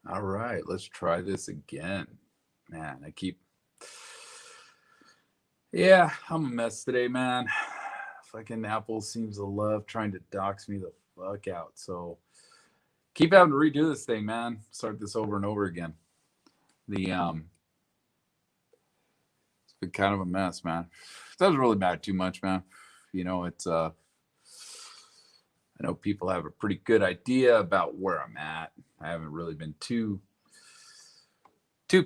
All right, let's try this again. Man, yeah, I'm a mess today, man. Fucking Apple seems to love trying to dox me the fuck out. So keep having to redo this thing, man. Start this over and over again. The It's been kind of a mess, man. It doesn't really matter too much, man. It's I know people have a pretty good idea about where I'm at. I haven't really been too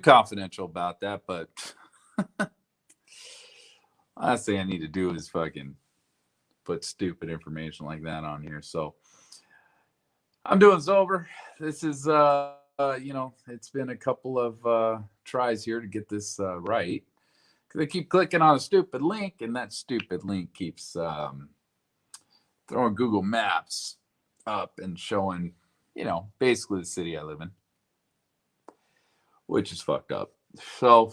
confidential about that, but last thing I need to do is fucking put stupid information like that on here. So I'm doing sober. This is it's been a couple of tries here to get this right. Cause they keep clicking on a stupid link, and that stupid link keeps throwing Google Maps up and showing, basically the city I live in, which is fucked up. So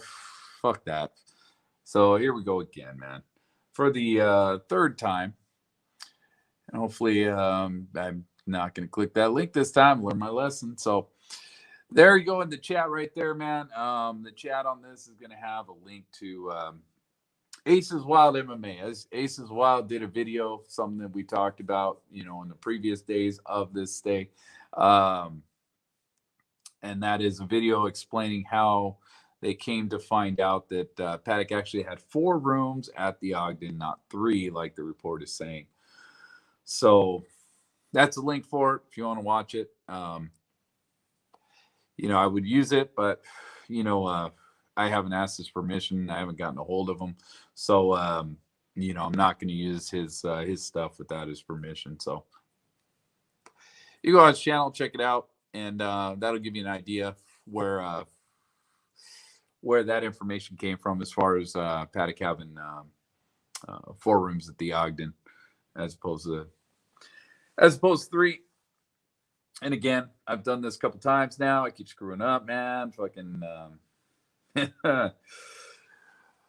fuck that. So here we go again, man. For the third time, and hopefully I'm not going to click that link this time. Learn my lesson. So there you go in the chat right there, man. The chat on this is going to have a link to Aces Wild MMA. As Aces Wild did a video, something that we talked about, in the previous days of this stay. And that is a video explaining how they came to find out that Paddock actually had 4 rooms at the Ogden, not 3, like the report is saying. So that's a link for it if you want to watch it. I would use it, but I haven't asked his permission. I haven't gotten a hold of him, so I'm not going to use his stuff without his permission. So you go on his channel, check it out, and that'll give you an idea where that information came from as far as Paddock having 4 rooms at the Ogden as opposed to 3. And again, I've done this a couple times now. I keep screwing up, man. Fucking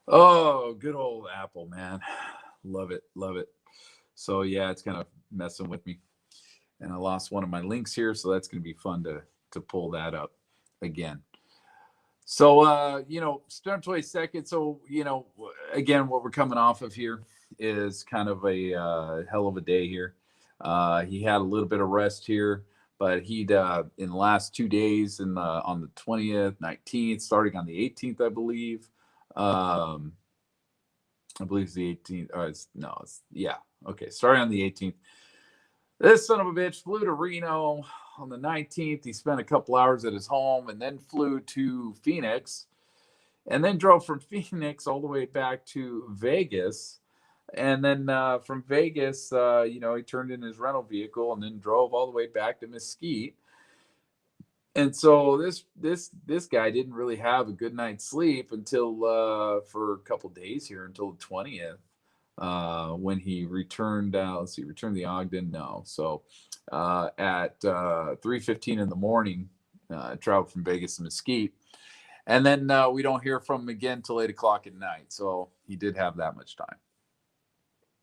oh, good old Apple, man. Love it, love it. So yeah, it's kind of messing with me. And I lost one of my links here, so that's going to be fun to pull that up again. So Stern 22nd. So again, what we're coming off of here is kind of a hell of a day here. He had a little bit of rest here, but he'd in the last 2 days, on the 20th, 19th, starting on the 18th, I believe. I believe it's the 18th. Yeah, okay. Starting on the 18th, this son of a bitch flew to Reno on the 19th. He spent a couple hours at his home and then flew to Phoenix, and then drove from Phoenix all the way back to Vegas. And then from Vegas, he turned in his rental vehicle and then drove all the way back to Mesquite. And so this guy didn't really have a good night's sleep until for a couple days here until the 20th, when he returned. Returned the Ogden. No, so at 3:15 in the morning, traveled from Vegas to Mesquite, and then we don't hear from him again till 8 o'clock at night. So he did have that much time.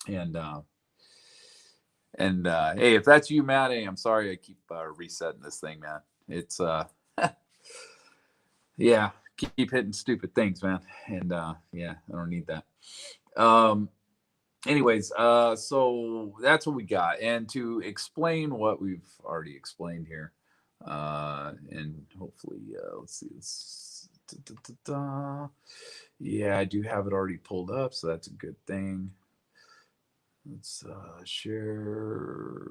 And hey, if that's you, Matt, hey, I'm sorry I keep resetting this thing, man. It's yeah, keep hitting stupid things, man. And yeah, I don't need that. Anyways, so that's what we got. And to explain what we've already explained here, and hopefully, let's see. Yeah, I do have it already pulled up, so that's a good thing. Let's share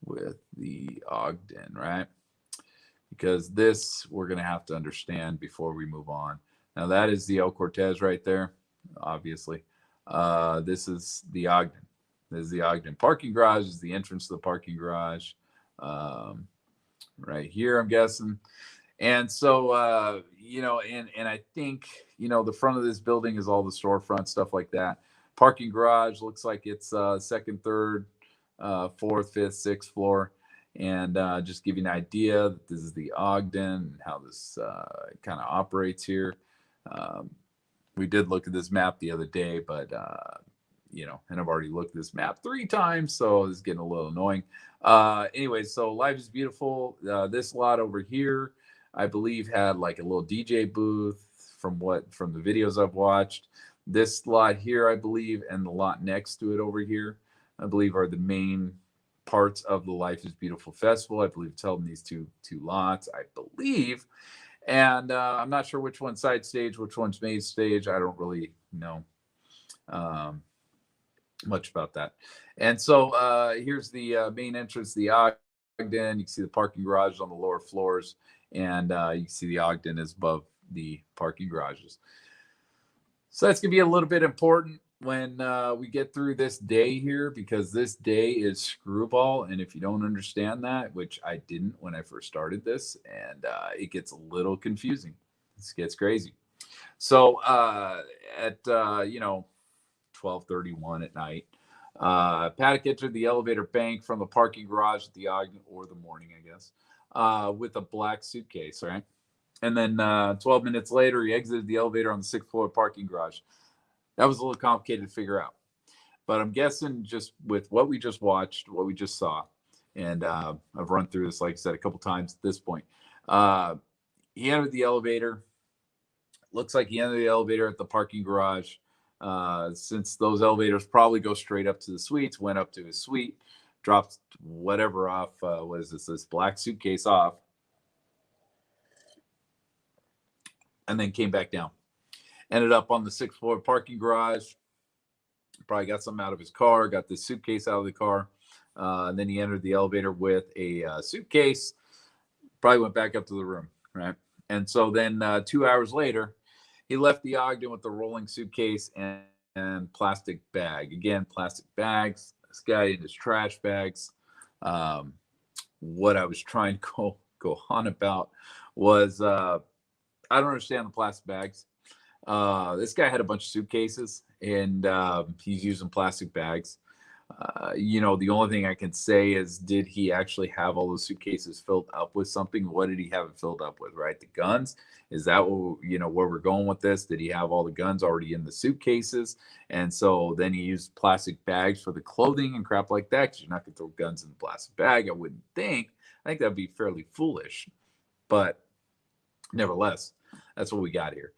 with the Ogden, right? Because this we're going to have to understand before we move on. Now, that is the El Cortez right there, obviously. This is the Ogden. This is the Ogden parking garage. This is the entrance to the parking garage. Right here, I'm guessing. And so, and I think, the front of this building is all the storefront, stuff like that. Parking garage looks like it's second, third, fourth, fifth, sixth floor. And just give you an idea that this is the Ogden and how this kind of operates here. We did look at this map the other day, but and I've already looked at this map 3 times, so it's getting a little annoying. Anyway, so Life is Beautiful. This lot over here, I believe, had like a little DJ booth from the videos I've watched. This lot here, I believe, and the lot next to it over here, I believe, are the main parts of the Life is Beautiful festival. I believe it's held in these two lots, I believe. And I'm not sure which one's side stage, which one's main stage. I don't really know much about that. And so here's the main entrance, the Ogden. You can see the parking garage on the lower floors, and you can see the Ogden is above the parking garages. So that's going to be a little bit important when we get through this day here, because this day is screwball. And if you don't understand that, which I didn't when I first started this, and it gets a little confusing. This gets crazy. So at 12:31 at night, Paddock entered the elevator bank from the parking garage at the Ogden, or the morning, I guess, with a black suitcase, right? And then 12 minutes later, he exited the elevator on the 6th floor parking garage. That was a little complicated to figure out. But I'm guessing just with what we just watched, what we just saw, and I've run through this, like I said, a couple times at this point. He entered the elevator. Looks like he entered the elevator at the parking garage. Since those elevators probably go straight up to the suites, went up to his suite, dropped whatever off, what is this black suitcase off, and then came back down. Ended up on the 6th floor parking garage. Probably got something out of his car, got the suitcase out of the car. And then he entered the elevator with a suitcase, probably went back up to the room, right? And so then 2 hours later, he left the Ogden with the rolling suitcase and plastic bag. Again, plastic bags. This guy in his trash bags. What I was trying to go on about was I don't understand the plastic bags. This guy had a bunch of suitcases, and he's using plastic bags. The only thing I can say is, did he actually have all those suitcases filled up with something? What did he have it filled up with, right? The guns? Is that where we're going with this? Did he have all the guns already in the suitcases? And so then he used plastic bags for the clothing and crap like that, because you're not going to throw guns in the plastic bag, I wouldn't think. I think that'd be fairly foolish. But nevertheless, that's what we got here.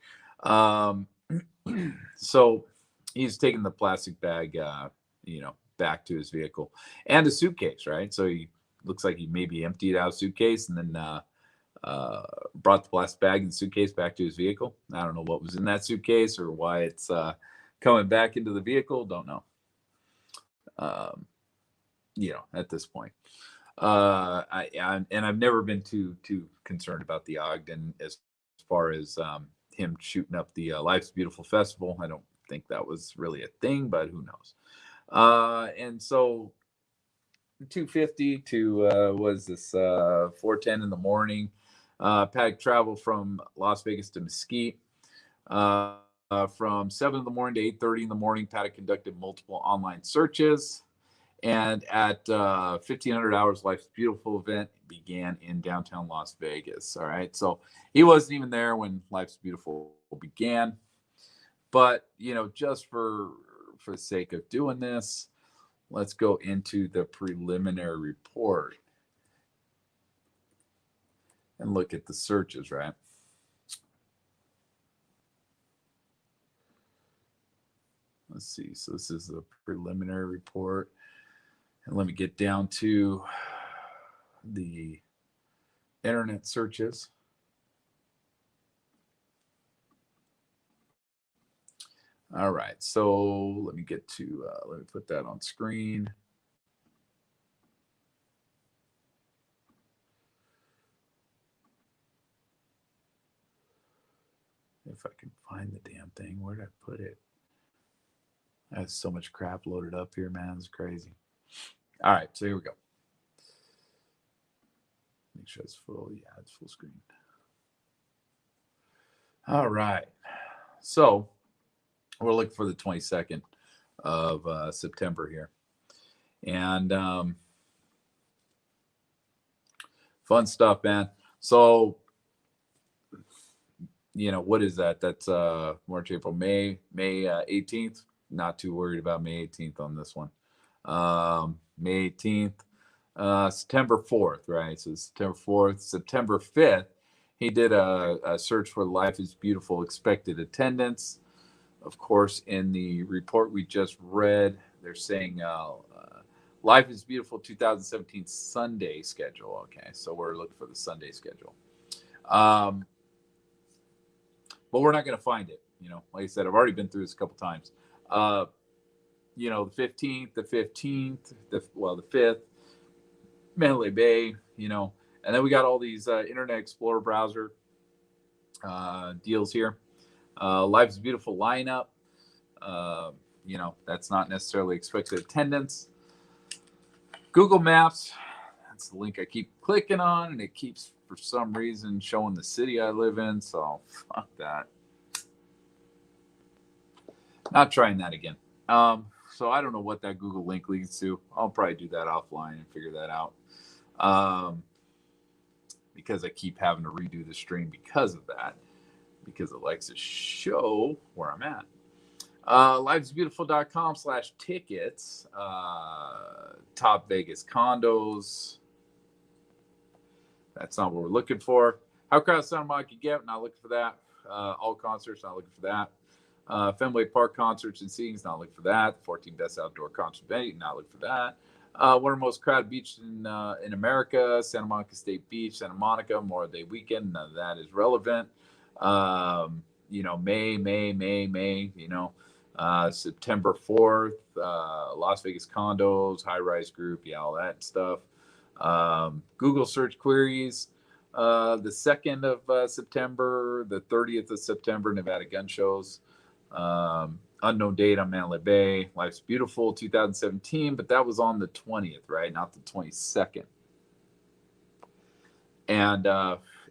So he's taking the plastic bag, back to his vehicle, and a suitcase, right? So he looks like he maybe emptied out a suitcase and then brought the plastic bag and suitcase back to his vehicle. I don't know what was in that suitcase or why it's coming back into the vehicle. Don't know. At this point, I've never been too concerned about the Ogden as far as him shooting up the Life's Beautiful festival. I don't think that was really a thing, but who knows? And so 2:50 to was this 4:10 in the morning. Paddock traveled from Las Vegas to Mesquite. From 7 in the morning to 8:30 in the morning, Paddock conducted multiple online searches. And at 1500 hours, Life's Beautiful event began in downtown Las Vegas. All right. So he wasn't even there when Life's Beautiful began. But, just for the sake of doing this, let's go into the preliminary report and look at the searches, right? Let's see. So this is the preliminary report. And let me get down to the internet searches. All right, so let me get to, let me put that on screen. If I can find the damn thing, where did I put it? I have so much crap loaded up here, man. It's crazy. All right, so here we go. Make sure it's full. Yeah, it's full screen. All right, so we're looking for the 22nd of September here. And fun stuff, man. So, what is that? That's March, April, May 18th. not too worried about May 18th on this one. May 18th, September 4th, right? So September 4th, September 5th, he did a search for Life is Beautiful expected attendance. Of course, in the report we just read, they're saying Life is Beautiful 2017 Sunday schedule. Okay, so we're looking for the Sunday schedule. But we're not going to find it. You know, like I said, I've already been through this a couple times. You know, the 15th, the 15th, the 5th, Mandalay Bay, you know, and then we got all these Internet Explorer browser deals here. Life's Beautiful lineup. You know, that's not necessarily expected attendance. Google Maps, that's the link I keep clicking on, and it keeps, for some reason, showing the city I live in, so fuck that. Not trying that again. So I don't know what that Google link leads to. I'll probably do that offline and figure that out. Because I keep having to redo the stream because of that. Because it likes to show where I'm at. Livesbeautiful.com/tickets. Top Vegas condos. That's not what we're looking for. How crowded Santa Monica get? Not looking for that. All concerts, not looking for that. Fenway Park concerts and seatings, not looking for that. 14 best outdoor concert venue, not looking for that. One of the most crowded beaches in America, Santa Monica State Beach, Santa Monica, Memorial Day weekend. None of that is relevant. You know, May, you know, September 4th, Las Vegas condos, high-rise group, yeah, all that stuff. Google search queries, the 2nd of September, the 30th of September, Nevada gun shows. Unknown date on Mandalay Bay, Life's Beautiful 2017, but that was on the 20th, right? Not the 22nd. And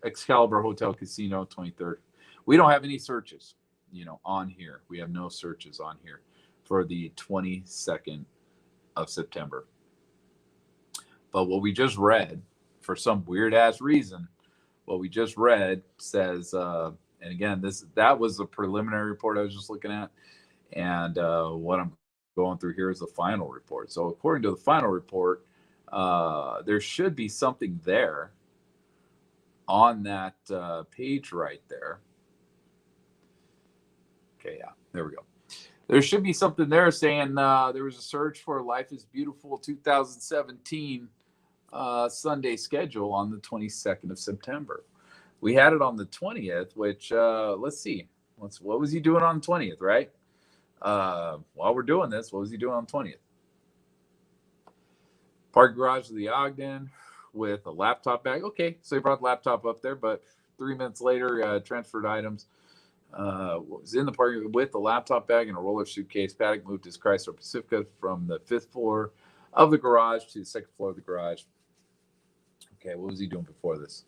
Excalibur Hotel Casino, 23rd. We don't have any searches, you know, on here. We have no searches on here for the 22nd of September. But what we just read, for some weird ass reason, what we just read says, and again, that was a preliminary report I was just looking at, and what I'm going through here is the final report. So according to the final report, there should be something there on that page right there. Okay, yeah, there we go. There should be something there saying there was a search for Life is Beautiful 2017 Sunday schedule on the 22nd of September. We had it on the 20th, which let's see. What was he doing on the 20th, right? While we're doing this, what was he doing on the 20th? Park garage of the Ogden with a laptop bag. Okay, so he brought the laptop up there, but 3 minutes later, transferred items. Was in the parking with the laptop bag and a roller suitcase. Paddock moved his Chrysler Pacifica from the 5th floor of the garage to the 2nd floor of the garage. Okay, what was he doing before this?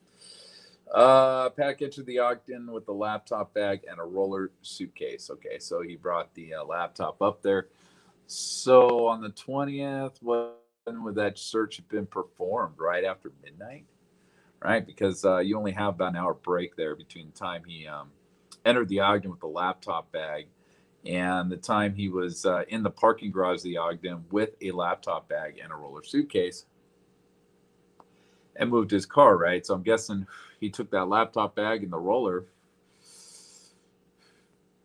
Paddock entered the Ogden with the laptop bag and a roller suitcase. Okay, so he brought the laptop up there. So on the 20th, when would that search have been performed? Right after midnight? Right, because you only have about an hour break there between the time he entered the Ogden with the laptop bag and the time he was in the parking garage of the Ogden with a laptop bag and a roller suitcase and moved his car, right? So I'm guessing he took that laptop bag and the roller,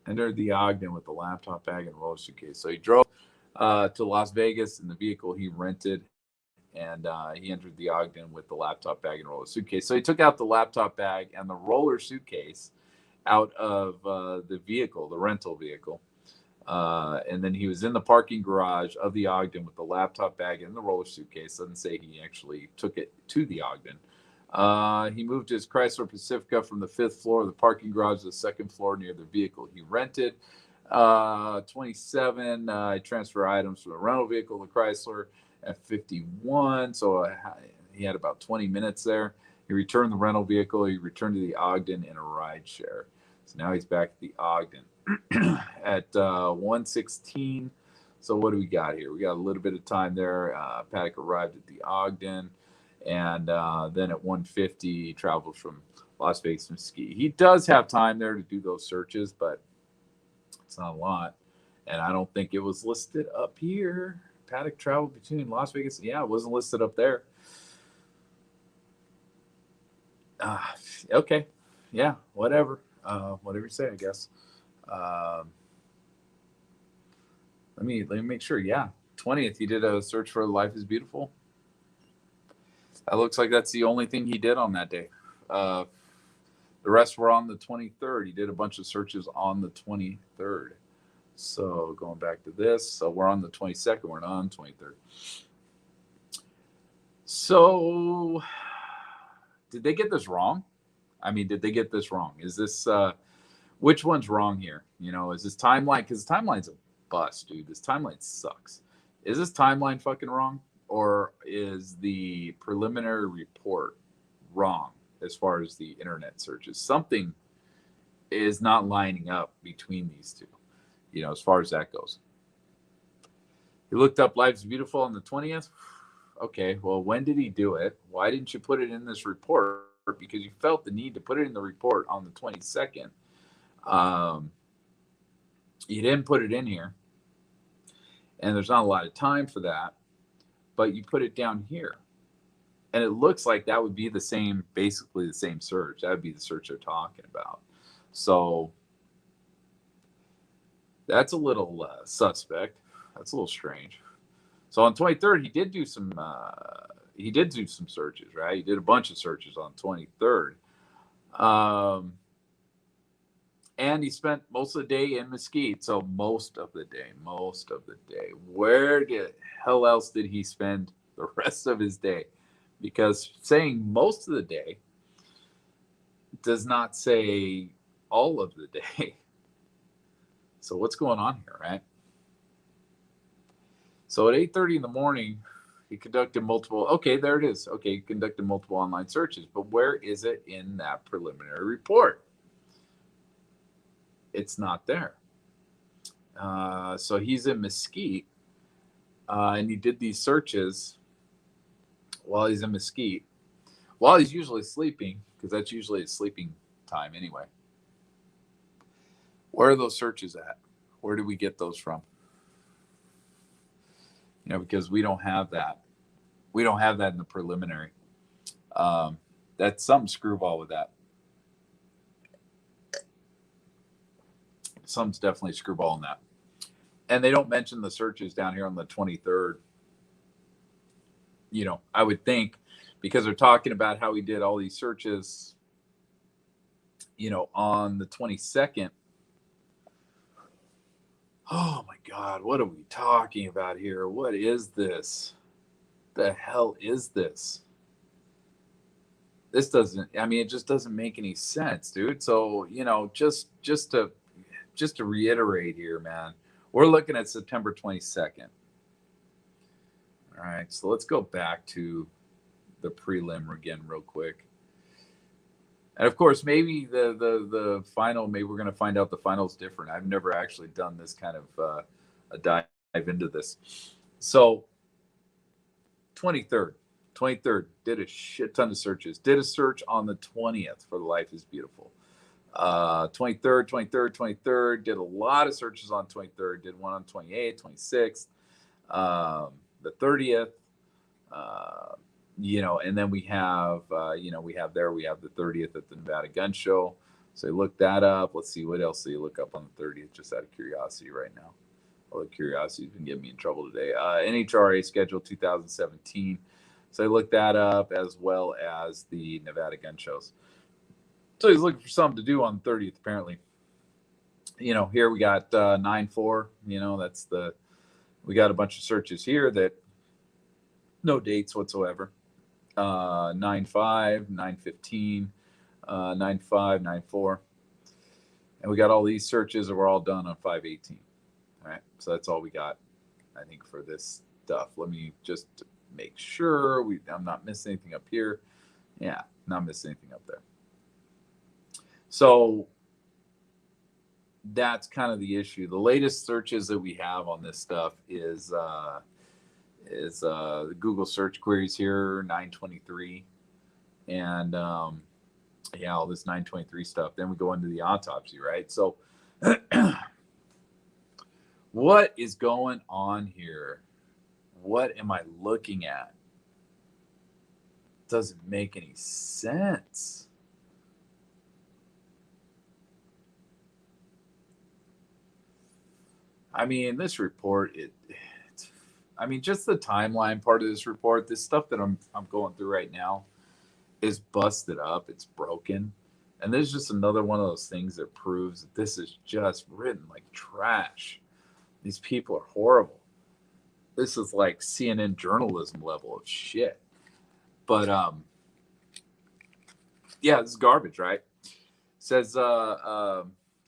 entered the Ogden with the laptop bag and roller suitcase. So he drove to Las Vegas in the vehicle he rented, and he entered the Ogden with the laptop bag and roller suitcase. So he took out the laptop bag and the roller suitcase out of the vehicle, the rental vehicle. And then he was in the parking garage of the Ogden with the laptop bag and the roller suitcase. Doesn't say he actually took it to the Ogden. He moved his Chrysler Pacifica from the 5th floor of the parking garage to the 2nd floor near the vehicle he rented. 27, I transfer items from the rental vehicle to Chrysler at 51. So he had about 20 minutes there. He returned the rental vehicle. He returned to the Ogden in a ride share. So now he's back at the Ogden at 1:16. So what do we got here? We got a little bit of time there. Paddock arrived at the Ogden, and then at 1:50, he traveled from Las Vegas to Mesquite. He does have time there to do those searches, but it's not a lot. And I don't think it was listed up here. Paddock travel between Las Vegas. Yeah, it wasn't listed up there. Uh, okay. Yeah, whatever. Whatever you say, I guess. Um, let me make sure. Yeah, 20th. He did a search for Life is Beautiful. That looks like that's the only thing he did on that day. Uh, the rest were on the 23rd. He did a bunch of searches on the 23rd. So going back to this, so we're on the 22nd. We're not on 23rd. So did they get this wrong? I mean, did they get this wrong? Is this which one's wrong here? You know, is this timeline? Because timeline's a bust, dude. This timeline sucks. Is this timeline fucking wrong, or is the preliminary report wrong as far as the internet searches? Something is not lining up between these two. You know, as far as that goes. You looked up Life's Beautiful on the 20th. Okay, well, when did he do it? Why didn't you put it in this report? Because you felt the need to put it in the report on the 22nd. You didn't put it in here, and there's not a lot of time for that, but you put it down here. And it looks like that would be the same, basically the same search. That would be the search they're talking about. So that's a little suspect. That's a little strange. So on 23rd, he did do some searches, right? He did a bunch of searches on 23rd. And he spent most of the day in Mesquite. So most of the day. Where the hell else did he spend the rest of his day? Because saying most of the day does not say all of the day. So what's going on here, right? So at 8:30 in the morning, he conducted multiple. Okay, there it is. Okay, he conducted multiple online searches, but where is it in that preliminary report? It's not there. So he's in Mesquite, and he did these searches while he's in Mesquite, while he's usually sleeping, because that's usually his sleeping time anyway. Where are those searches at? Where do we get those from? You know, because we don't have that. We don't have that in the preliminary. That's some screwball with that. Some's definitely screwball in that. And they don't mention the searches down here on the 23rd. You know, I would think because they're talking about how he did all these searches, you know, on the 22nd. Oh my God, what are we talking about here? What is this? The hell is this? This doesn't, I mean, it just doesn't make any sense, dude. So, you know, just to reiterate here, man, we're looking at September 22nd. All right, so let's go back to the prelim again real quick. And of course, maybe the final, maybe we're going to find out the final's different. I've never actually done this kind of a dive into this. So 23rd did a shit ton of searches. Did a search on the 20th for Life is Beautiful. 23rd, did a lot of searches on 23rd. Did one on 28th, 26th, the 30th. You know, and then we have, we have the 30th at the Nevada Gun Show. So look that up. Let's see what else do you look up on the 30th, just out of curiosity right now. All the curiosity's been getting me in trouble today. NHRA schedule 2017. So I looked that up, as well as the Nevada Gun Shows. So he's looking for something to do on the 30th, apparently. You know, here we got 9/4. You know, we got a bunch of searches here that no dates whatsoever. 9/5, 9/15, 9/5, 9/4. And we got all these searches that were all done on 5/18. All right. So that's all we got, I think, for this stuff. Let me just make sure I'm not missing anything up here. Yeah, not missing anything up there. So that's kind of the issue. The latest searches that we have on this stuff is the Google search queries here, 923, and all this 923 stuff. Then we go into the autopsy, right? So What is going on here? What am I looking at? Doesn't make any sense. I mean, this report, I mean, just the timeline part of this report, this stuff that I'm going through right now is busted up. It's broken. And there's just another one of those things that proves that this is just written like trash. These people are horrible. This is like CNN journalism level of shit. But yeah, this is garbage, right? Says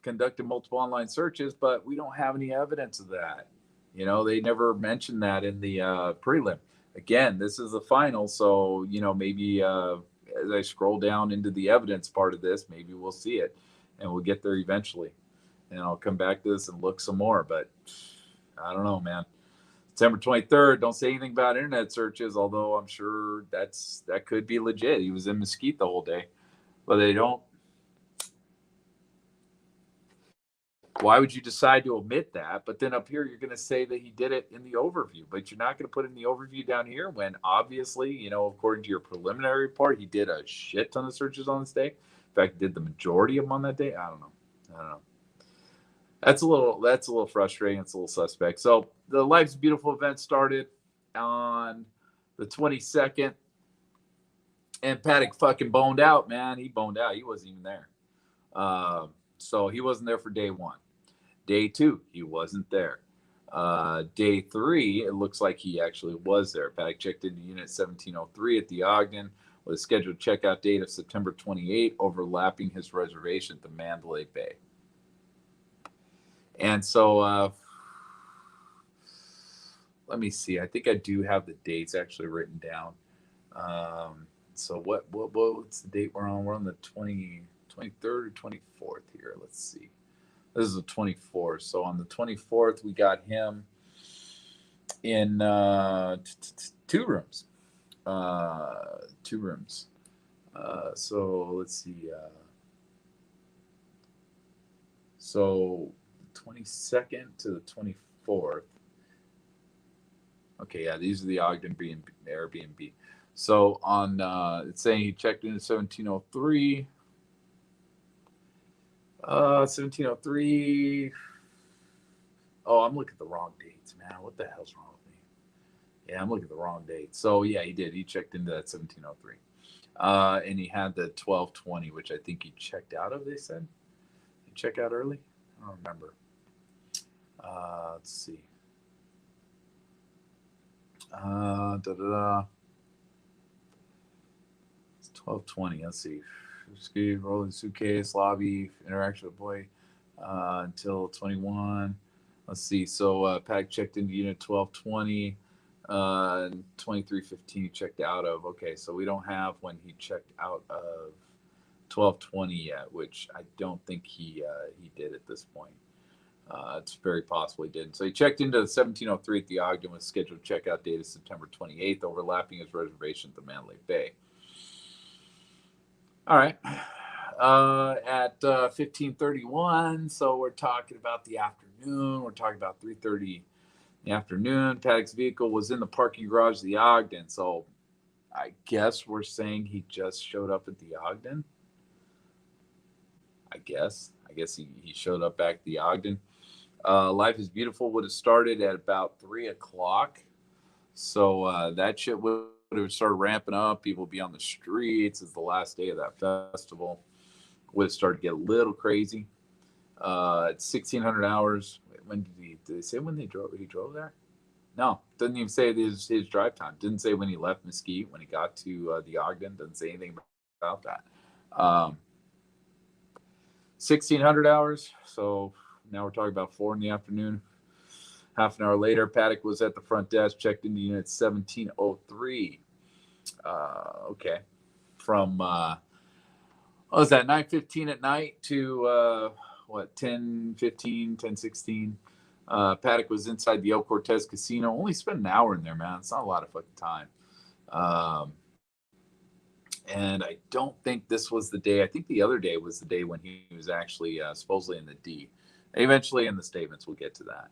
conducted multiple online searches, but we don't have any evidence of that. You know, they never mentioned that in the prelim. Again, this is the final, so you know maybe as I scroll down into the evidence part of this, maybe we'll see it, and we'll get there eventually. And I'll come back to this and look some more, but I don't know, man. September 23rd, don't say anything about internet searches, although I'm sure that could be legit. He was in Mesquite the whole day, but they don't. Why would you decide to omit that? But then up here, you're going to say that he did it in the overview, but you're not going to put it in the overview down here when obviously, you know, according to your preliminary report, he did a shit ton of searches on this day. In fact, did the majority of them on that day. I don't know. That's a little frustrating. It's a little suspect. So the Life's Beautiful event started on the 22nd, and Paddock fucking boned out, man. He boned out. He wasn't even there. So he wasn't there for day one. Day two, he wasn't there. Day three, it looks like he actually was there. Paddock checked into Unit 1703 at the Ogden with a scheduled checkout date of September 28, overlapping his reservation at the Mandalay Bay. And so let me see. I think I do have the dates actually written down. So what's the date we're on? We're on the 23rd or 24th here. Let's see. This is the 24th. So on the 24th, we got him in two rooms. Two rooms. So let's see. So 22nd to the 24th. Okay, yeah, these are the Ogden Airbnb. So on it's saying he checked in at 1703. 1703. Oh, I'm looking at the wrong dates, man. What the hell's wrong with me? Yeah, I'm looking at the wrong date. So yeah, he did. He checked into that 1703. And he had the 1220, which I think he checked out of, they said. Did he check out early? I don't remember. Let's see. It's 1220. Let's see. Ski, rolling suitcase, lobby, interaction with boy until 21. Let's see. So Pack checked into unit 1220. 2315 he checked out of. Okay, so we don't have when he checked out of 1220 yet, which I don't think he did at this point. It's very possible he didn't. So he checked into the 1703 at the Ogden with scheduled checkout date of September 28th, overlapping his reservation at the Mandalay Bay. All right. At 1531, so we're talking about the afternoon. We're talking about 3:30 in the afternoon. Paddock's vehicle was in the parking garage of the Ogden. So I guess we're saying he just showed up at the Ogden. I guess he showed up back at the Ogden. Life is Beautiful would have started at about 3 o'clock. So that shit would have started ramping up. People would be on the streets. It's the last day of that festival. Would have started to get a little crazy. At 1600 hours. When did they say when he drove there? No, doesn't even say his drive time. Didn't say when he left Mesquite, when he got to the Ogden. Doesn't say anything about that. 1600 hours. So now we're talking about 4 in the afternoon. Half an hour later, Paddock was at the front desk, checked into unit 1703. Okay. From, what was that, 9:15 at night to, 10:15, 10:16. Paddock was inside the El Cortez Casino. Only spent an hour in there, man. It's not a lot of fucking time. And I don't think this was the day. I think the other day was the day when he was actually supposedly in the D. Eventually in the statements, we'll get to that.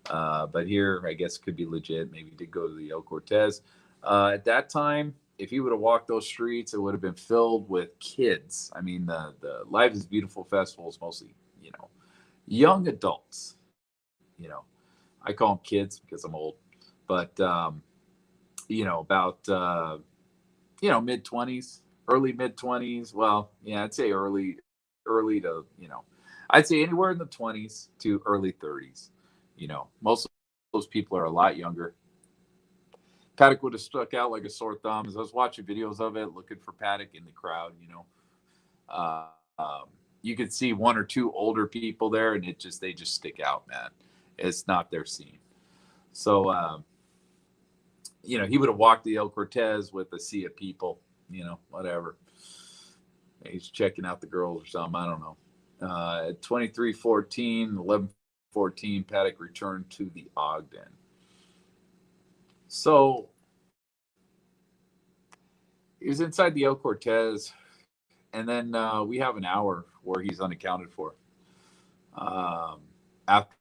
But here, I guess could be legit. Maybe he did go to the El Cortez. At that time, if he would have walked those streets, it would have been filled with kids. I mean, the Life is Beautiful festival is mostly, young adults. I call them kids because I'm old, but about mid 20s, early mid 20s. Well, yeah, I'd say early to I'd say anywhere in the 20s to early 30s. Most of those people are a lot younger. Paddock would have stuck out like a sore thumb. As I was watching videos of it, looking for Paddock in the crowd, you could see one or two older people there, and they just stick out, man. It's not their scene. So, he would have walked the El Cortez with a sea of people, whatever. He's checking out the girls or something. I don't know. At 23:14, 11:14, Paddock returned to the Ogden. So he was inside the El Cortez, and then we have an hour where he's unaccounted for. After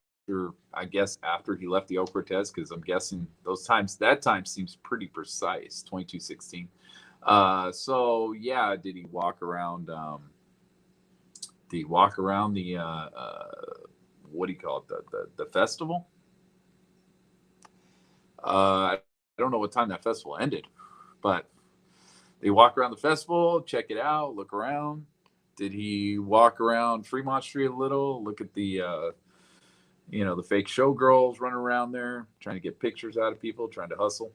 he left the El Cortez, because I'm guessing that time seems pretty precise, 22:16. So yeah, did he walk around? Did he walk around the what do you call it? The festival? I don't know what time that festival ended, but they walk around the festival, check it out, look around. Did he walk around Fremont Street a little, look at the the fake showgirls running around there, trying to get pictures out of people, trying to hustle?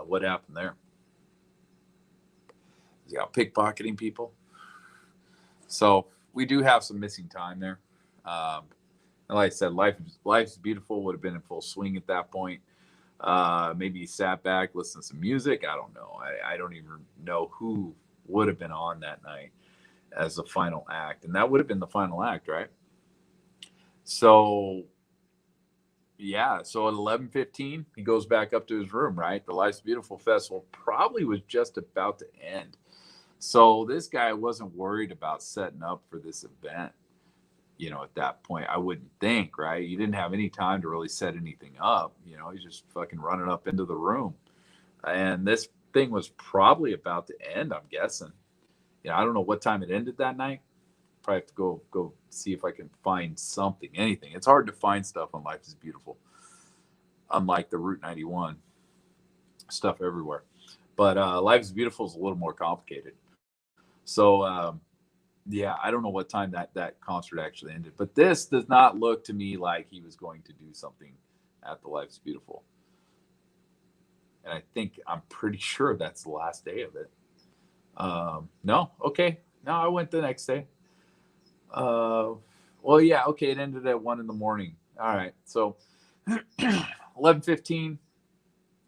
What happened there? Is he out pickpocketing people? So we do have some missing time there. And like I said, Life's Beautiful would have been in full swing at that point. Maybe he sat back, listened to some music. I don't know. I don't even know who would have been on that night as the final act. And that would have been the final act, right? So, yeah. So at 11:15, he goes back up to his room, right? The Life's Beautiful festival probably was just about to end. So this guy wasn't worried about setting up for this event. At that point, I wouldn't think, right? You didn't have any time to really set anything up. He's just fucking running up into the room. And this thing was probably about to end, I'm guessing. I don't know what time it ended that night. Probably have to go see if I can find something, anything. It's hard to find stuff on Life is Beautiful, unlike the Route 91 stuff everywhere. But Life is Beautiful is a little more complicated. So, yeah, I don't know what time that concert actually ended, but this does not look to me like he was going to do something at the Life's Beautiful. And I'm pretty sure that's the last day of it. No, okay, no, I went the next day. Well, yeah, okay, it ended at 1 a.m. All right, so 11:15,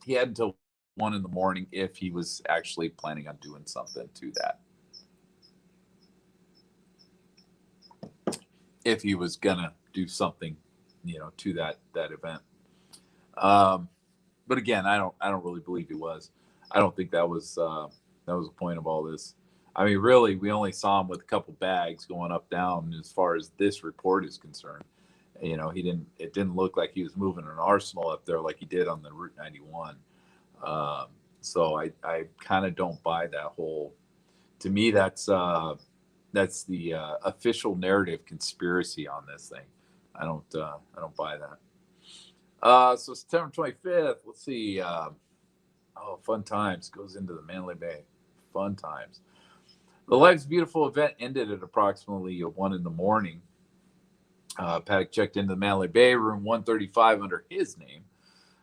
he had until 1 a.m. if he was actually planning on doing something to that. If he was gonna do something, to that event. But again, I don't really believe he was. I don't think that was the point of all this. I mean, really, we only saw him with a couple bags going up down. As far as this report is concerned, he didn't. It didn't look like he was moving an arsenal up there like he did on the Route 91. So I kind of don't buy that whole. To me, that's the official narrative conspiracy on this thing. I don't buy that. So September 25th, let's see. Fun times goes into the Mandalay Bay. Fun times. The Life's Beautiful event ended at approximately 1 a.m. Paddock checked into the Mandalay Bay, room 135 under his name.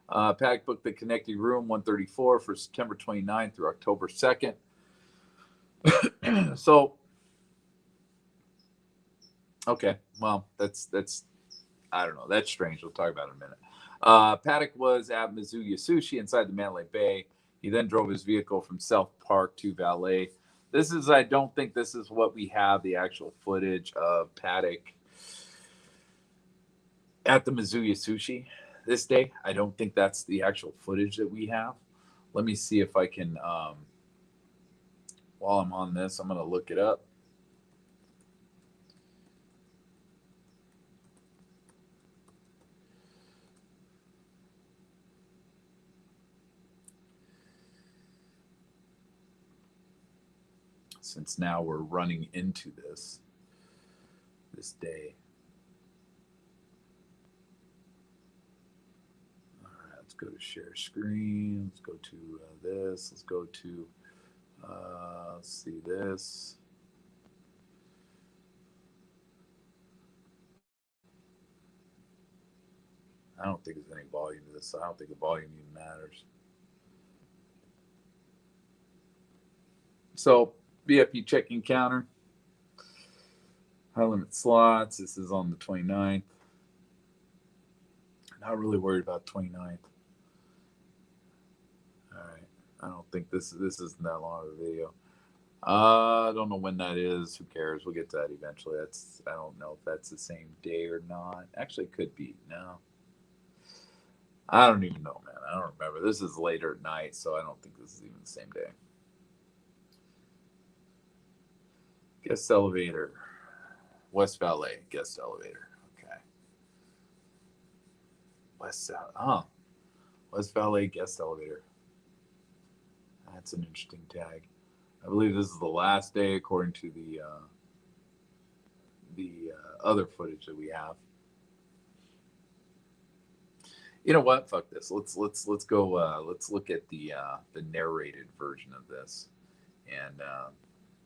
Paddock booked the connecting room 134 for September 29th through October 2nd. So, okay, well, that's I don't know. That's strange. We'll talk about it in a minute. Paddock was at Mizuya Sushi inside the Mandalay Bay. He then drove his vehicle from South Park to Valet. I don't think this is what we have, the actual footage of Paddock at the Mizuya Sushi this day. I don't think that's the actual footage that we have. Let me see if I can, while I'm on this, I'm going to look it up. since now we're running into this day. All right, let's go to share screen. Let's go to this. Let's go to let's see this. I don't think there's any volume to this. I don't think the volume even matters. So VIP checking counter, high limit slots. This is on the 29th. Not really worried about 29th. All right. I don't think this isn't that long of a video. I don't know when that is. Who cares? We'll get to that eventually. I don't know if that's the same day or not. Actually, it could be. No. I don't even know, man. I don't remember. This is later at night, so I don't think this is even the same day. Guest elevator. West Valet guest elevator. Okay. West Valet guest elevator. That's an interesting tag. I believe this is the last day according to the other footage that we have. You know what? Fuck this. Let's go. Let's look at the narrated version of this and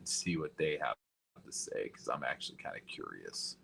see what they have to say, because I'm actually kind of curious.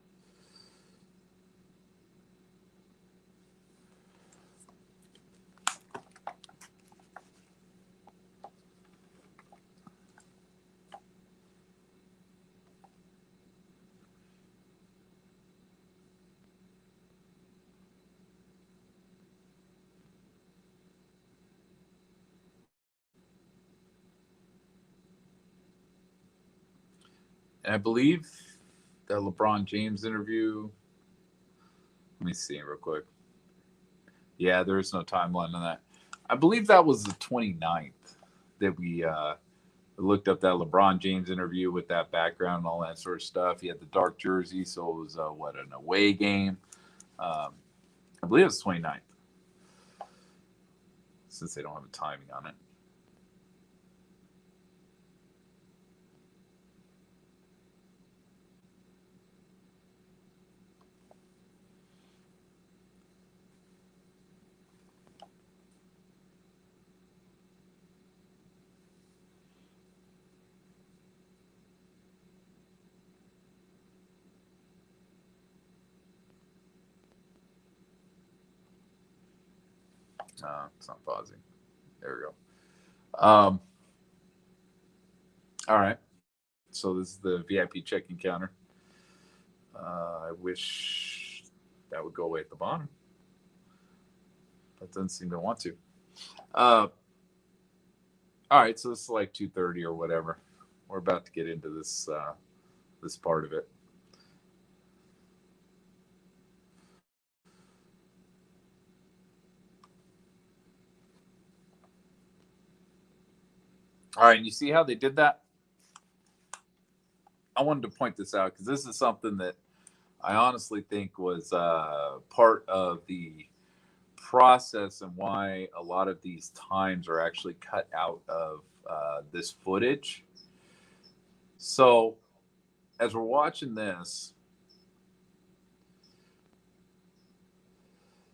And I believe that LeBron James interview. Let me see real quick. Yeah, there is no timeline on that. I believe that was the 29th that we looked up that LeBron James interview with that background and all that sort of stuff. He had the dark jersey, so it was an away game. I believe it was 29th, since they don't have a timing on it. It's not pausing. There we go. All right. So this is the VIP check-in counter. I wish that would go away at the bottom. That doesn't seem to want to. All right. So this is like 2:30 or whatever. We're about to get into this this part of it. All right. And you see how they did that? I wanted to point this out because this is something that I honestly think was part of the process and why a lot of these times are actually cut out of this footage. So as we're watching this,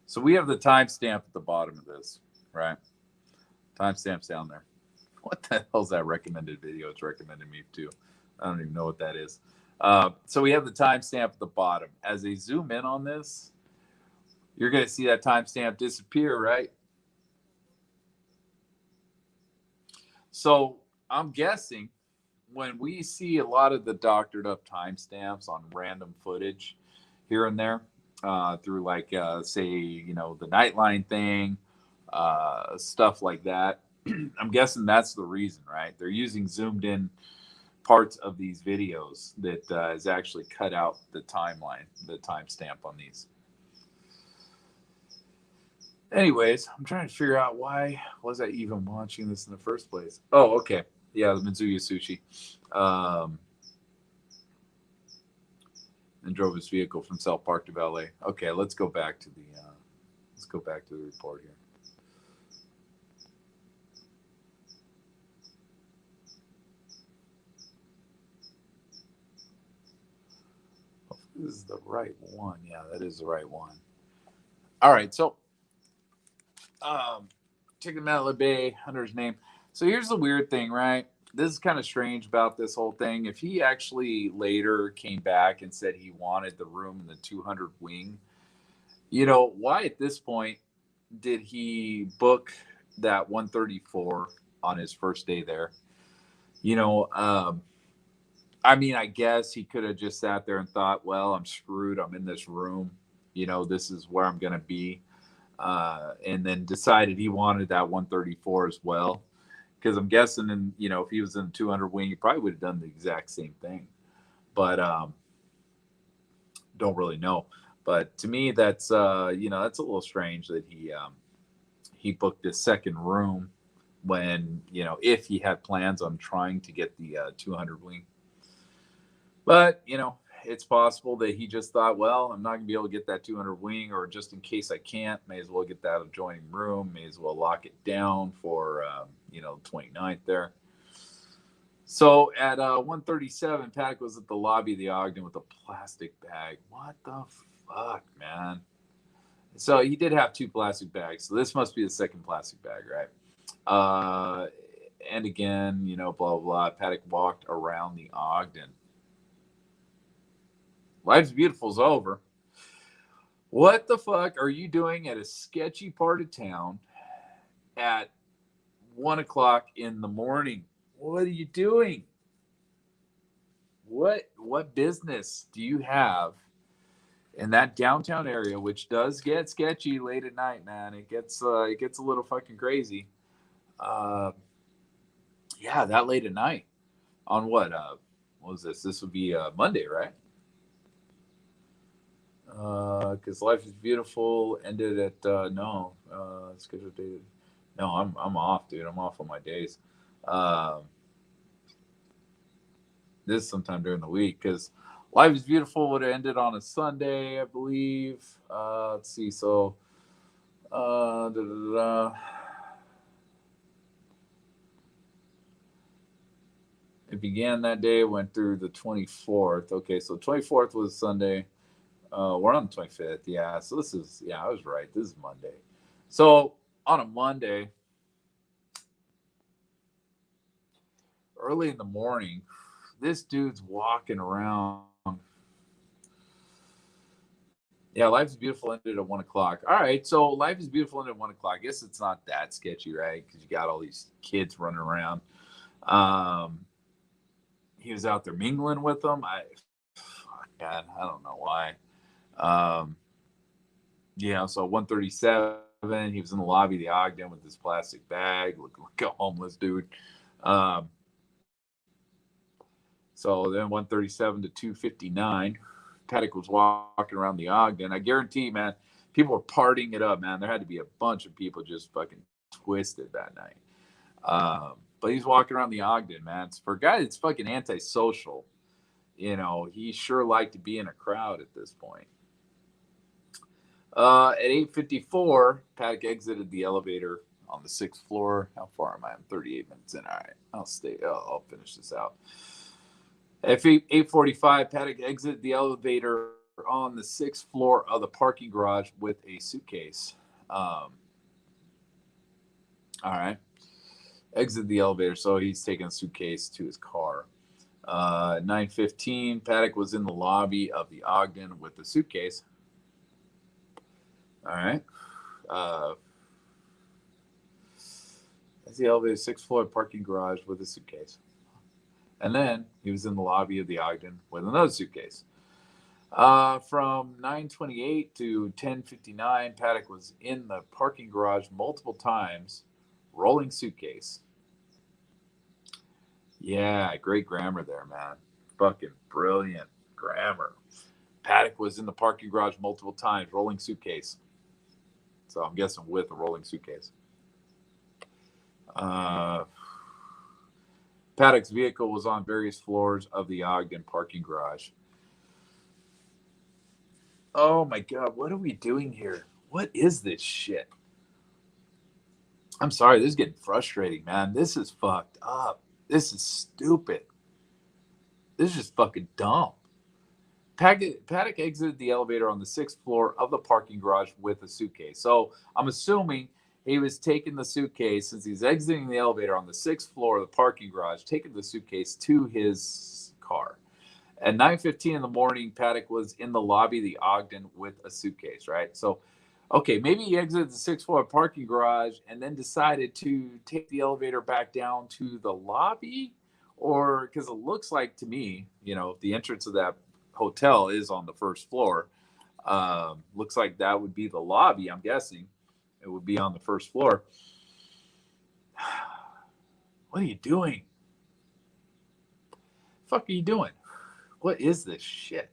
so we have the timestamp at the bottom of this, right? Timestamp's down there. What the hell's that recommended video? It's recommended me too. I don't even know what that is. So we have the timestamp at the bottom. As they zoom in on this, you're going to see that timestamp disappear, right? So I'm guessing when we see a lot of the doctored up timestamps on random footage here and there, through like say, you know, the Nightline thing, stuff like that, I'm guessing that's the reason, right? They're using zoomed in parts of these videos that is actually cut out the timeline, the timestamp on these. Anyways, I'm trying to figure out why was I even watching this in the first place. Oh, okay. Yeah, the Mizuya Sushi. And drove his vehicle from South Park to Valet. Okay, let's go back to the report here. this is the right one. Yeah, that is the right one. All right, so check him out, Bay under his name. So here's the weird thing, right? This is kind of strange about this whole thing. If he actually later came back and said he wanted the room in the 200 wing, why at this point did he book that 134 on his first day there? You know, um, I mean, I guess he could have just sat there and thought, well, I'm screwed. I'm in this room. This is where I'm going to be. And then decided he wanted that 134 as well. Because I'm guessing, if he was in the 200 wing, he probably would have done the exact same thing. But don't really know. But to me, that's that's a little strange that he booked this second room when if he had plans on trying to get the 200 wing. But it's possible that he just thought, well, I'm not going to be able to get that 200 wing, or just in case I can't, may as well get that adjoining room, may as well lock it down for, 29th there. So at 137, Paddock was at the lobby of the Ogden with a plastic bag. What the fuck, man? So he did have two plastic bags. So this must be the second plastic bag, right? And again, blah, blah, blah. Paddock walked around the Ogden. Life's Beautiful's over. What the fuck are you doing at a sketchy part of town at 1:00 in the morning? What are you doing? What business do you have in that downtown area, which does get sketchy late at night, man? It gets a little fucking crazy. Yeah, that late at night on what was this? This would be Monday, right? Because Life is Beautiful ended at scheduled date. No, I'm off, dude. I'm off on my days. This is sometime during the week, because Life is Beautiful would have ended on a Sunday, I believe. Let's see. So, it began that day, went through the 24th. Okay, so 24th was Sunday. We're on the 25th. Yeah, so I was right. This is Monday. So on a Monday, early in the morning, this dude's walking around. Yeah, Life is Beautiful ended at 1:00. All right, so Life is Beautiful ended at 1:00. I guess it's not that sketchy, right? Because you got all these kids running around. He was out there mingling with them. God, I don't know why. So 137, he was in the lobby of the Ogden with his plastic bag, looking like a homeless dude. So then 137 to 259, Paddock was walking around the Ogden. I guarantee, man, people were partying it up, man. There had to be a bunch of people just fucking twisted that night. But he's walking around the Ogden, man. For a guy that's fucking antisocial, he sure liked to be in a crowd at this point. At 8:54, Paddock exited the elevator on the 6th floor. How far am I? I'm 38 minutes in. All right, I'll finish this out. At 8:45, Paddock exited the elevator on the 6th floor of the parking garage with a suitcase. All right. Exited the elevator, so he's taking a suitcase to his car. 9:15, Paddock was in the lobby of the Ogden with the suitcase. All right. That's the elevator, 6th floor parking garage with a suitcase. And then he was in the lobby of the Ogden with another suitcase. From 9:28 to 10:59, Paddock was in the parking garage multiple times, rolling suitcase. Yeah, great grammar there, man. Fucking brilliant grammar. Paddock was in the parking garage multiple times, rolling suitcase. So I'm guessing with a rolling suitcase. Paddock's vehicle was on various floors of the Ogden parking garage. Oh my God, what are we doing here? What is this shit? I'm sorry, this is getting frustrating, man. This is fucked up. This is stupid. This is just fucking dumb. Paddock exited the elevator on the 6th floor of the parking garage with a suitcase. So I'm assuming he was taking the suitcase, since he's exiting the elevator on the 6th floor of the parking garage, taking the suitcase to his car. At 9:15 in the morning, Paddock was in the lobby of the Ogden with a suitcase, right? So, okay, maybe he exited the 6th floor parking garage and then decided to take the elevator back down to the lobby, or because it looks like to me, the entrance of that hotel is on the 1st floor. Looks like that would be the lobby. I'm guessing it would be on the 1st floor. What are you doing? Fuck are you doing? What is this shit?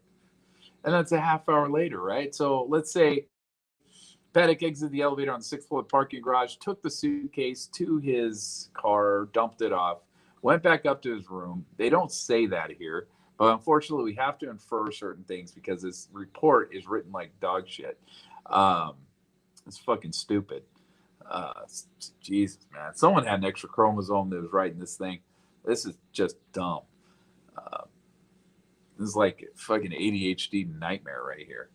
And that's a half hour later, right? So let's say Paddock exited the elevator on the 6th floor parking garage, took the suitcase to his car, dumped it off, went back up to his room. They don't say that here, but unfortunately, we have to infer certain things because this report is written like dog shit. It's fucking stupid. Jesus, man. Someone had an extra chromosome that was writing this thing. This is just dumb. This is like a fucking ADHD nightmare right here.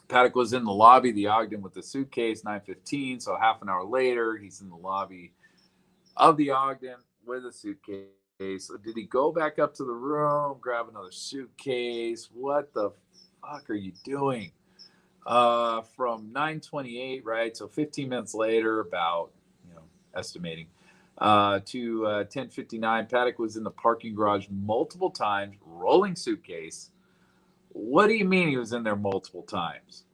Paddock was in the lobby of the Ogden with the suitcase, 9:15. So half an hour later, he's in the lobby of the Ogden with a suitcase. So did he go back up to the room, grab another suitcase? What the fuck are you doing? From 9:28, right? So 15 minutes later, about, estimating, to 10:59, Paddock was in the parking garage multiple times, rolling suitcase. What do you mean he was in there multiple times?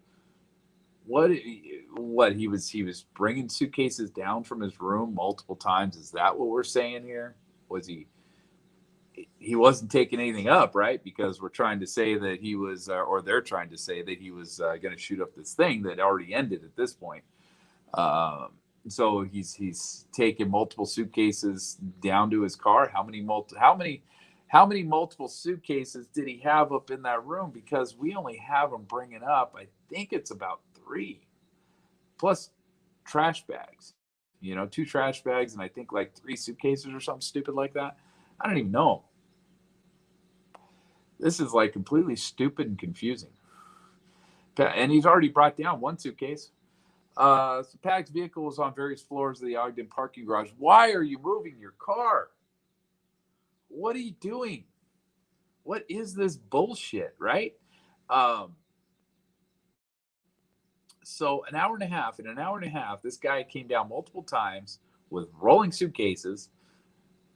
What he was bringing suitcases down from his room multiple times? Is that what we're saying here? Was he wasn't taking anything up, right? Because we're trying to say that he was, or they're trying to say that he was going to shoot up this thing that already ended at this point. So he's taken multiple suitcases down to his car. How many multiple suitcases did he have up in that room? Because we only have him bringing up, I think it's about 3, plus trash bags. 2 trash bags, and I think like 3 suitcases or something stupid like that. I don't even know. This is like completely stupid and confusing. And he's already brought down 1 suitcase. So Paddock's vehicle was on various floors of the Ogden parking garage. Why are you moving your car? What are you doing? What is this bullshit, right? So in an hour and a half, this guy came down multiple times with rolling suitcases.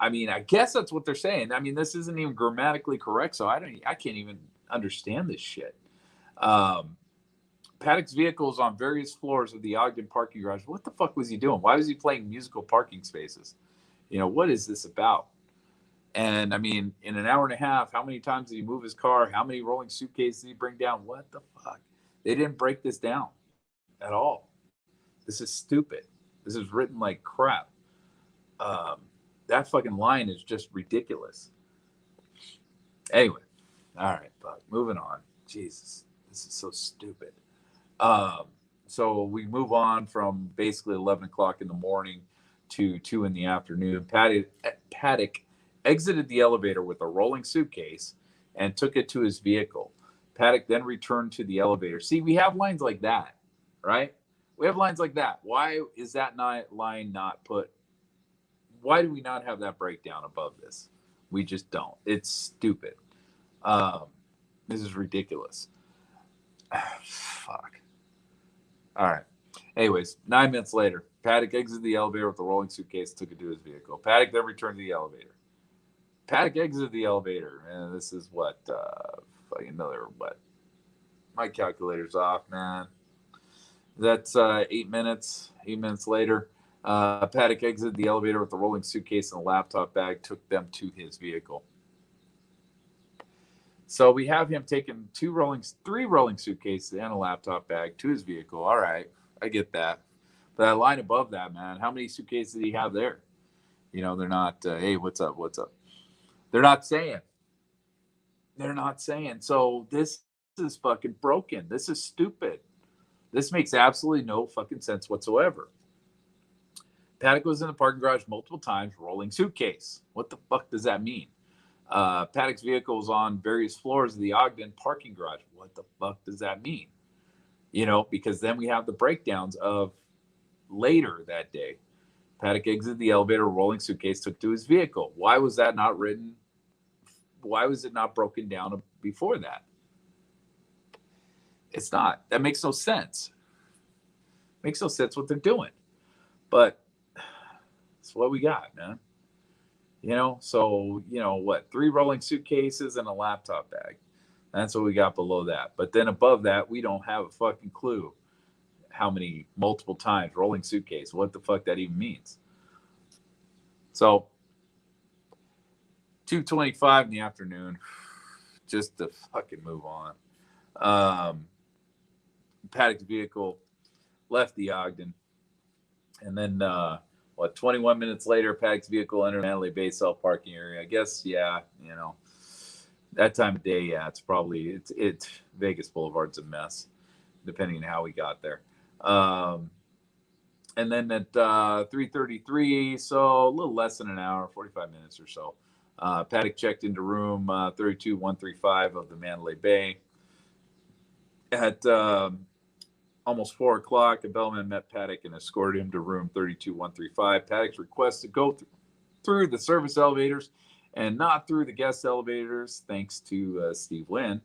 I mean, I guess that's what they're saying. I mean, this isn't even grammatically correct, so I can't even understand this shit. Paddock's vehicle is on various floors of the Ogden parking garage. What the fuck was he doing? Why was he playing musical parking spaces? What is this about? And I mean, in an hour and a half, how many times did he move his car? How many rolling suitcases did he bring down? What the fuck? They didn't break this down at all. This is stupid. This is written like crap. That fucking line is just ridiculous. Anyway, all right, but moving on. Jesus, this is so stupid. So we move on from basically 11 o'clock in the morning to 2 in the afternoon. Paddock exited the elevator with a rolling suitcase and took it to his vehicle. Paddock then returned to the elevator. See, we have lines like that, right? We have lines like that. Why is that line not put? Why do we not have that breakdown above this? We just don't. It's stupid. This is ridiculous. Fuck. All right. Anyways, 9 minutes later, Paddock exited the elevator with a rolling suitcase, took it to his vehicle. Paddock then returned to the elevator. Paddock exited the elevator, and this is what, my calculator's off, man. That's 8 minutes. 8 minutes later, Paddock exited the elevator with a rolling suitcase and a laptop bag, took them to his vehicle. So we have him taking 3 rolling suitcases and a laptop bag to his vehicle. All right, I get that. But that line above that, man, how many suitcases did he have there? They're not, hey, what's up? They're not saying. So this is fucking broken. This is stupid. This makes absolutely no fucking sense whatsoever. Paddock was in the parking garage multiple times, rolling suitcase. What the fuck does that mean? Paddock's vehicle was on various floors of the Ogden parking garage. What the fuck does that mean? Because then we have the breakdowns of later that day. Paddock exited the elevator, rolling suitcase, took to his vehicle. Why was that not written? Why was it not broken down before that? It's not. That makes no sense. Makes no sense what they're doing. But it's what we got, man. So, what? 3 rolling suitcases and a laptop bag. That's what we got below that. But then above that, we don't have a fucking clue how many multiple times rolling suitcase, what the fuck that even means. So 2:25 in the afternoon, just to fucking move on. Paddock's vehicle left the Ogden. And then, 21 minutes later, Paddock's vehicle entered Manly Bay South parking area. I guess, yeah, that time of day, yeah, it's Vegas Boulevard's a mess, depending on how we got there. And then at 3:33, so a little less than an hour, 45 minutes or so, Paddock checked into room 32135 of the Mandalay Bay. At almost 4 o'clock, a bellman met Paddock and escorted him to room 32135. Paddock's request to go through the service elevators and not through the guest elevators, thanks to Steve Lynn.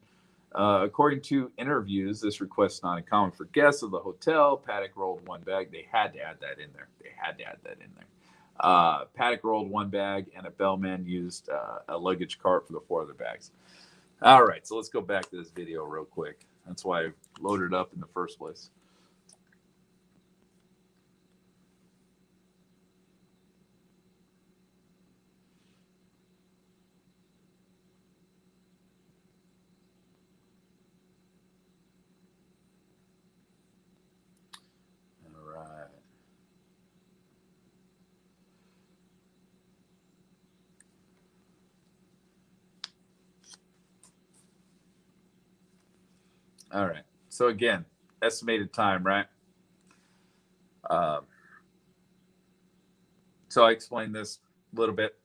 According to interviews, this request is not uncommon for guests of the hotel. Paddock rolled one bag. They had to add that in there. Paddock rolled one bag, and a bellman used a luggage cart for the 4 other bags. All right, so let's go back to this video real quick. That's why I loaded it up in the first place. All right. So again, estimated time, right? So I explained this a little bit.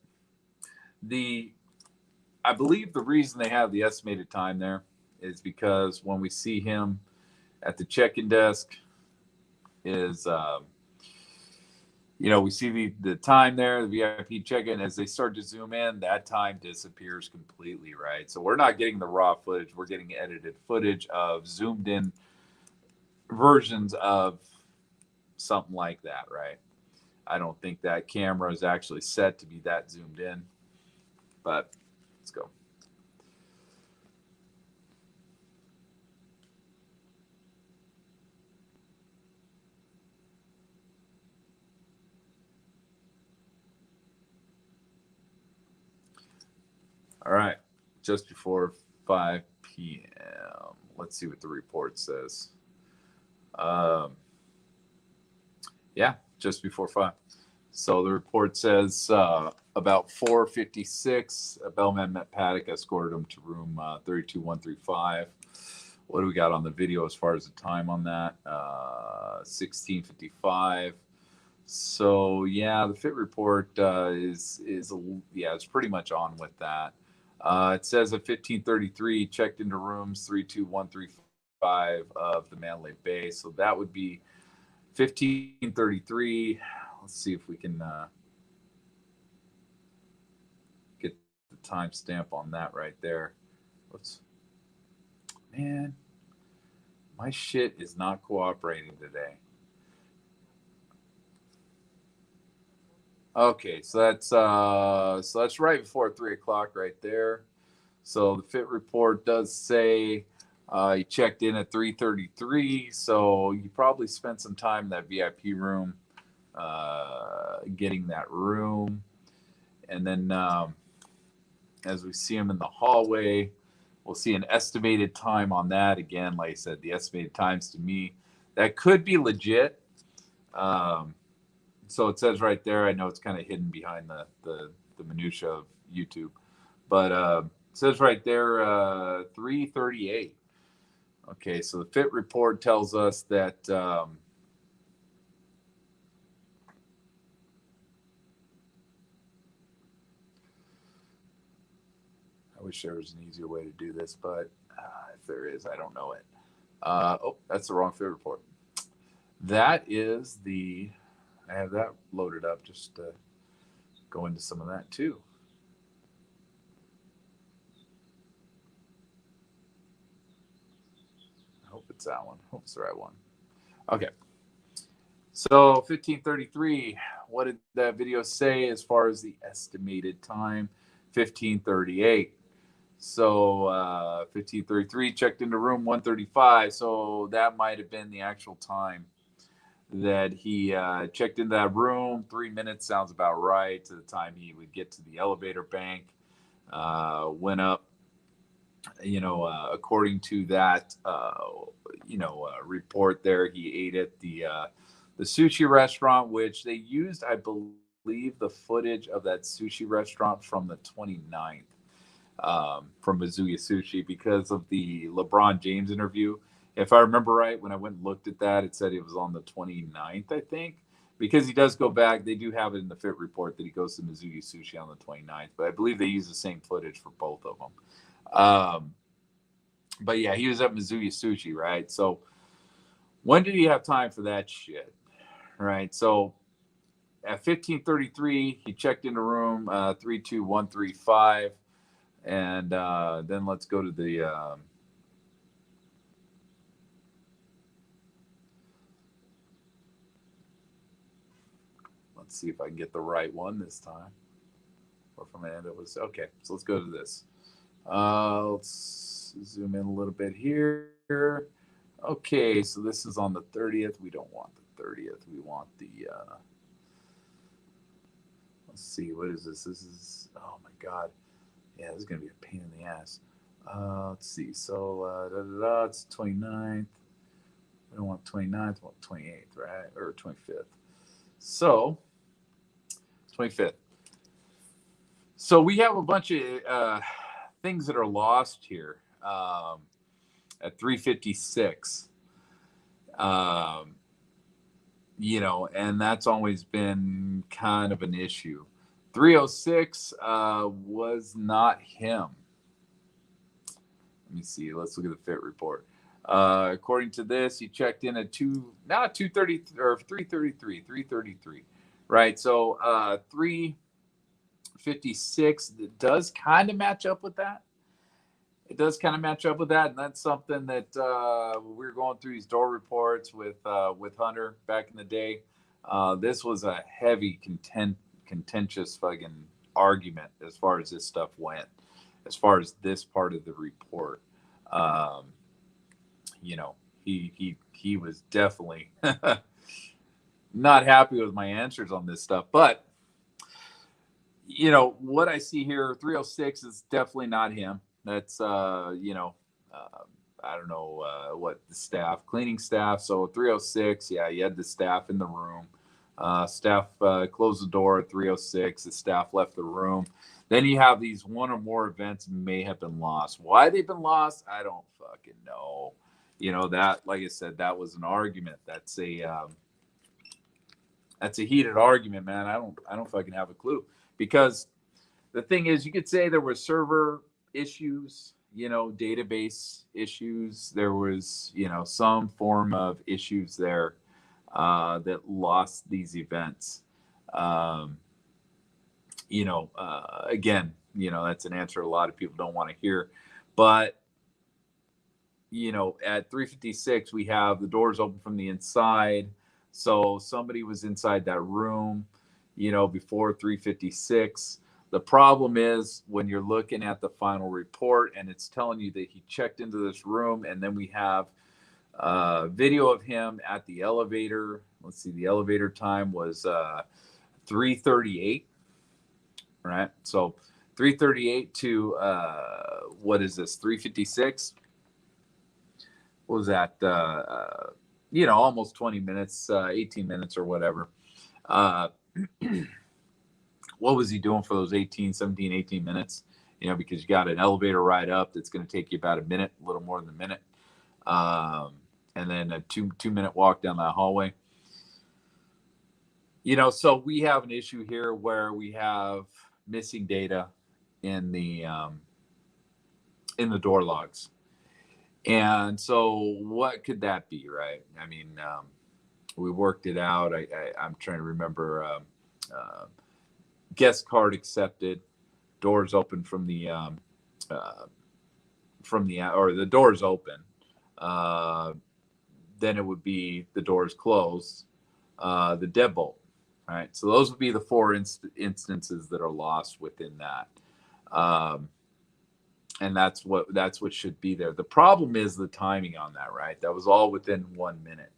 I believe the reason they have the estimated time there is because when we see him at the check-in desk, is we see the time there, the VIP check-in. As they start to zoom in, that time disappears completely, right? So we're not getting the raw footage. We're getting edited footage of zoomed in versions of something like that, right? I don't think that camera is actually set to be that zoomed in, but let's go. All right, just before 5 p.m. Let's see what the report says. Yeah, just before 5. So the report says about 4:56, a bellman met Paddock, escorted him to room 32135. What do we got on the video as far as the time on that? 16:55. So yeah, the fit report is it's pretty much on with that. It says at 15:33 checked into rooms 32135 of the Mandalay Bay. So that would be 15:33. Let's see if we can get the timestamp on that right there. Whoops. Man, my shit is not cooperating today. Okay, so that's right before 3 o'clock right there. So the fit report does say you checked in at 3:33. So you probably spent some time in that VIP room, getting that room, and then as we see him in the hallway, we'll see an estimated time on that. Again, like I said, the estimated times to me that could be legit. So it says right there. I know it's kind of hidden behind the minutia of YouTube, but it says right there 3:38. Okay, so the fit report tells us that wish there was an easier way to do this, but if there is, I don't know it. Oh, that's the wrong fit report. That is the, I have that loaded up just to go into some of that too. I hope it's that one. Hope it's the right one. Okay. So 1533, what did that video say as far as the estimated time? 1538. So 1533 checked into room 135. So that might have been the actual time that he checked into that room. 3 minutes sounds about right to the time he would get to the elevator bank. Went up, according to that, report there, he ate at the sushi restaurant, which they used, I believe, the footage of that sushi restaurant from the 29th, from Mizuya Sushi, because of the LeBron James interview. If I remember right, when I went and looked at that, it said it was on the 29th, I think, because he does go back. They do have it in the fit report that he goes to Mizuya Sushi on the 29th, but I believe they use the same footage for both of them. But yeah, he was at Mizuya Sushi, right? So when did he have time for that shit? Right. So at 1533, he checked into room 32135. And then let's go to the let's see if I can get the right one this time. Or from the end it was okay. So let's go to this. Let's zoom in a little bit here. Okay, so this is on the 30th. We don't want the 30th. We want the let's see, what is this? This is, oh my god. Yeah, this is gonna be a pain in the ass. Let's see. So it's 29th. We don't want 29th, we want 28th, right? Or 25th. So 25th. So we have a bunch of things that are lost here at 356. And that's always been kind of an issue. 306 was not him. Let me see. Let's look at the fit report. According to this, he checked in at 230 or 333, right? So 356 does kind of match up with that. It does kind of match up with that, and that's something that we were going through these door reports with Hunter back in the day. This was a heavy contentious fucking argument as far as this stuff went, as far as this part of the report. He was definitely not happy with my answers on this stuff, but what I see here, 306 is definitely not him. That's I don't know what the staff, cleaning staff. So 306, yeah, you had the staff in the room. Staff closed the door at 306. The staff left the room. Then you have these one or more events may have been lost. Why they've been lost, I don't fucking know. That, like I said, that was an argument. That's a heated argument, man. I don't fucking have a clue, because the thing is, you could say there were server issues, database issues. There was, some form of issues there that lost these events. Again, that's an answer a lot of people don't want to hear. But, at 356, we have the doors open from the inside. So somebody was inside that room, before 356. The problem is when you're looking at the final report and it's telling you that he checked into this room, and then we have video of him at the elevator. Let's see, the elevator time was 3:38, right? So 3:38 to what is this? 3:56. What was that? Almost 20 minutes, 18 minutes or whatever. What was he doing for those 17, 18 minutes? Because you got an elevator ride up that's going to take you about a minute, a little more than a minute. And then a two-minute walk down that hallway. So we have an issue here where we have missing data in the in the door logs. And so what could that be, right? I mean, we worked it out. I'm trying to remember. Guest card accepted, doors open uh, or the doors open. Uh, then it would be the doors closed, the deadbolt, right? So those would be the four instances that are lost within that. And that's what should be there. The problem is the timing on that, right? That was all within 1 minute.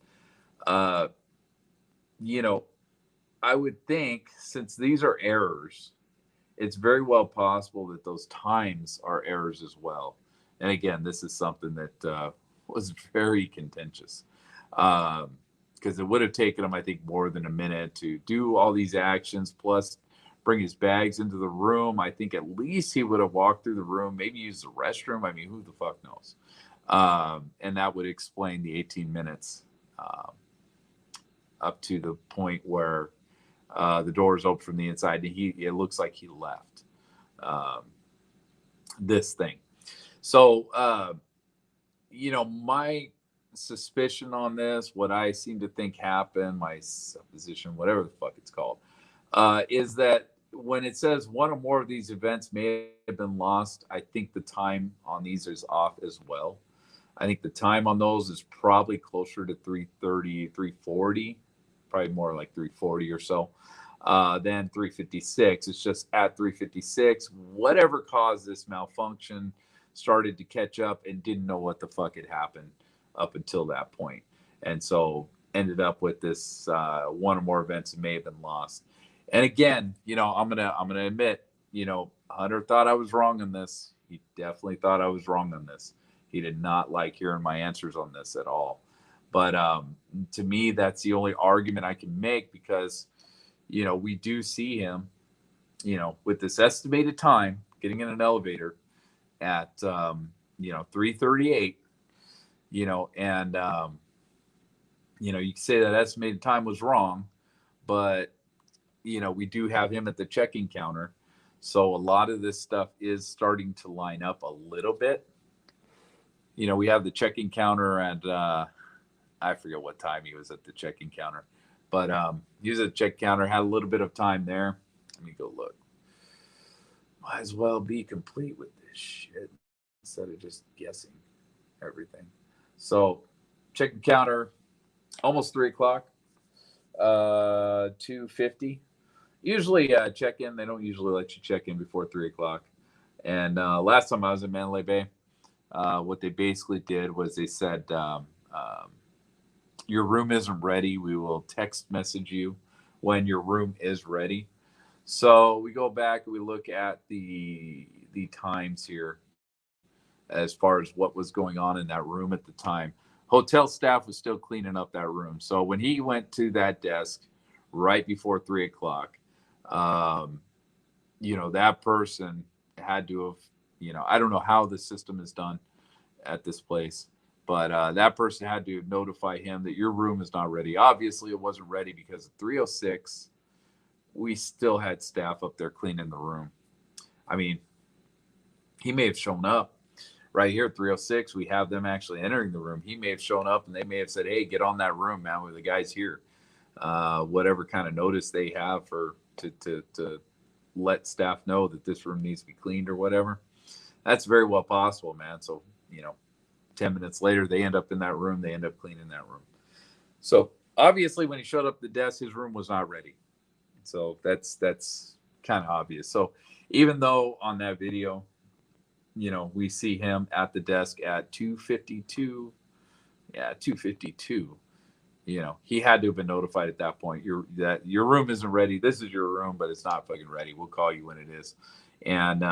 Uh, you know, I would think since these are errors, it's very well possible that those times are errors as well. And again, this is something that was very contentious because it would have taken him, I think, more than a minute to do all these actions, plus bring his bags into the room. I think at least he would have walked through the room, maybe used the restroom. I mean, who the fuck knows? And that would explain the 18 minutes up to the point where the doors open from the inside, and it looks like he left this thing. So, my suspicion on this, what I seem to think happened, my supposition, whatever the fuck it's called, is that when it says one or more of these events may have been lost, I think the time on these is off as well. I think the time on those is probably closer to 3:30, 3:40, probably more like 3:40 or so. Then 3:56. It's just at 3:56, whatever caused this malfunction started to catch up and didn't know what the fuck had happened up until that point, and so ended up with this one or more events that may have been lost. And again, I'm gonna admit, Hunter thought I was wrong on this. He definitely thought I was wrong on this. He did not like hearing my answers on this at all. But to me, that's the only argument I can make because we do see him, with this estimated time getting in an elevator at, 3:38, and, you can say that estimated time was wrong, but, we do have him at the check-in counter. So a lot of this stuff is starting to line up a little bit. We have the check-in counter at, I forget what time he was at the check-in counter. But he was at the check counter, had a little bit of time there. Let me go look. Might as well be complete with this shit instead of just guessing everything. So, check counter, almost 3 o'clock, 2:50. Usually check in. They don't usually let you check in before 3 o'clock. And last time I was in Mandalay Bay, what they basically did was they said, your room isn't ready. We will text message you when your room is ready. So we go back and we look at the times here as far as what was going on in that room at the time. Hotel staff was still cleaning up that room. So when he went to that desk right before 3 o'clock, that person had to have, I don't know how the system is done at this place, but that person had to notify him that your room is not ready. Obviously, it wasn't ready because at 3:06, we still had staff up there cleaning the room. I mean, he may have shown up right here at 3:06. We have them actually entering the room. He may have shown up and they may have said, hey, get on that room, man, with the guys here. Whatever kind of notice they have to let staff know that this room needs to be cleaned or whatever. That's very well possible, man. So, 10 minutes later, they end up in that room. They end up cleaning that room. So obviously when he showed up at the desk, his room was not ready. So that's kind of obvious. So even though on that video, we see him at the desk at 2:52, 2:52, he had to have been notified at that point. That your room isn't ready. This is your room, but it's not fucking ready. We'll call you when it is. And,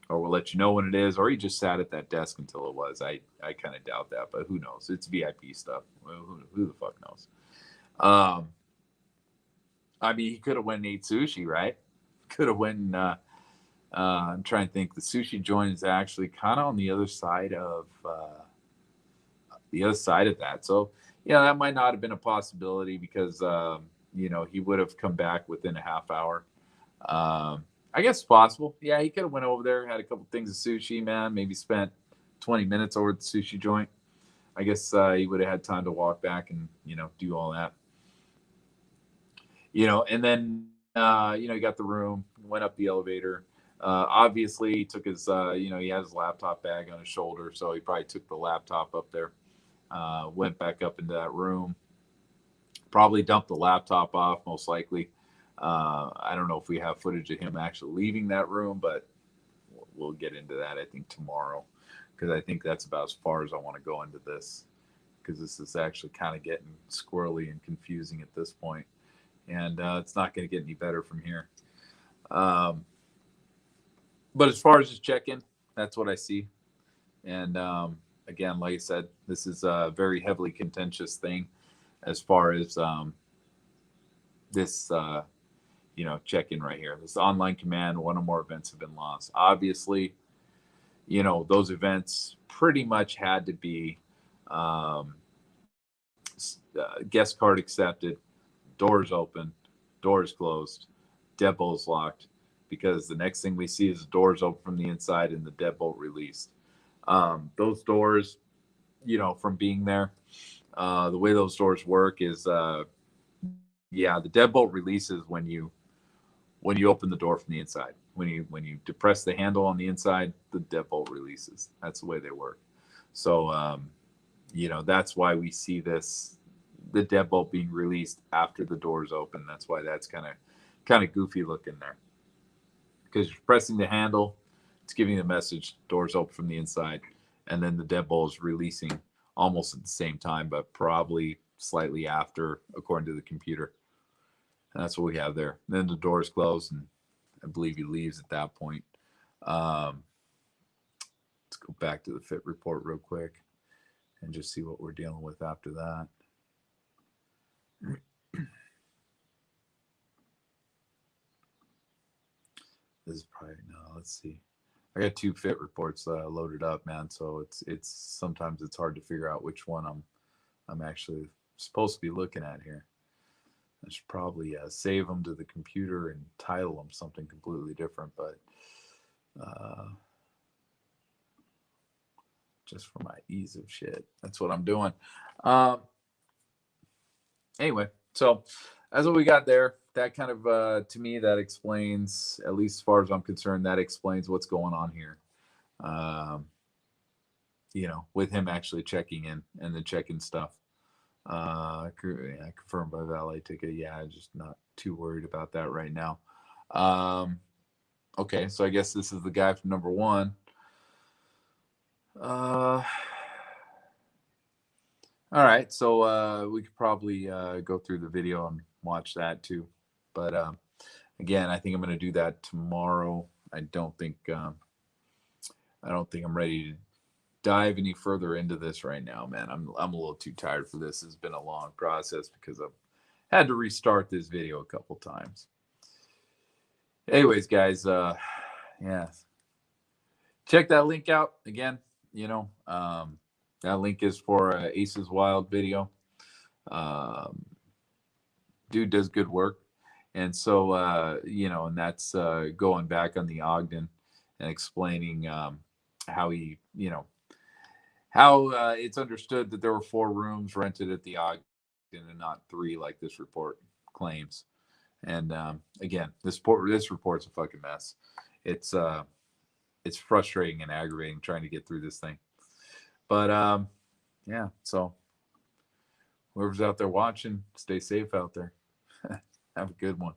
or we'll let you know when it is, or he just sat at that desk until it was. I kind of doubt that, but who knows? It's VIP stuff. Well, who the fuck knows? I mean, he could have went and ate sushi, right? Could have went and, I'm trying to think. The sushi joint is actually kind of on the other side of that. So, that might not have been a possibility because, he would have come back within a half hour. I guess it's possible. Yeah, he could have went over there, had a couple things of sushi, man. Maybe spent 20 minutes over at the sushi joint. I guess he would have had time to walk back and do all that. And then he got the room, went up the elevator. Obviously, he took his he had his laptop bag on his shoulder, so he probably took the laptop up there. Went back up into that room. Probably dumped the laptop off, most likely. I don't know if we have footage of him actually leaving that room, but we'll get into that, I think, tomorrow, because I think that's about as far as I want to go into this, because this is actually kind of getting squirrely and confusing at this point, and it's not going to get any better from here. But as far as just check-in, that's what I see. And again, like I said, this is a very heavily contentious thing as far as this check-in right here. This online command, one or more events have been lost. Obviously, those events pretty much had to be guest card accepted, doors open, doors closed, deadbolts locked, because the next thing we see is the doors open from the inside and the deadbolt released. Those doors, from being there, the way those doors work is, the deadbolt releases when you open the door from the inside. When you depress the handle on the inside, the deadbolt releases. That's the way they work. So, that's why we see the deadbolt being released after the doors open. That's why that's kind of goofy looking there, because you're pressing the handle, it's giving the message, doors open from the inside, and then the deadbolt is releasing almost at the same time, but probably slightly after, according to the computer. And that's what we have there. And then the doors close, and I believe he leaves at that point. Let's go back to the fit report real quick and just see what we're dealing with after that. This is probably, no, let's see. I got 2 fit reports loaded up, man. So it's sometimes it's hard to figure out which one I'm actually supposed to be looking at here. I should probably save them to the computer and title them something completely different, but just for my ease of shit, that's what I'm doing. Anyway, so that's what we got there. That kind of, to me, that explains, at least as far as I'm concerned, that explains what's going on here. With him actually checking in and then checking stuff. Confirmed by valet ticket. Yeah, just not too worried about that right now. Okay, so I guess this is the guy from number 1. All right, so we could probably go through the video and watch that too. But again, I think I'm going to do that tomorrow. I don't think I'm ready to dive any further into this right now, man. I'm a little too tired for this. It's been a long process because I've had to restart this video a couple times. Anyways, guys, yeah, check that link out again. That link is for Ace's Wild video. Dude does good work. And so, and that's going back on the Ogden and explaining how he, how it's understood that there were 4 rooms rented at the Ogden and not 3 like this report claims. And again, this report's a fucking mess. It's frustrating and aggravating trying to get through this thing. But yeah, so whoever's out there watching, stay safe out there. Have a good one.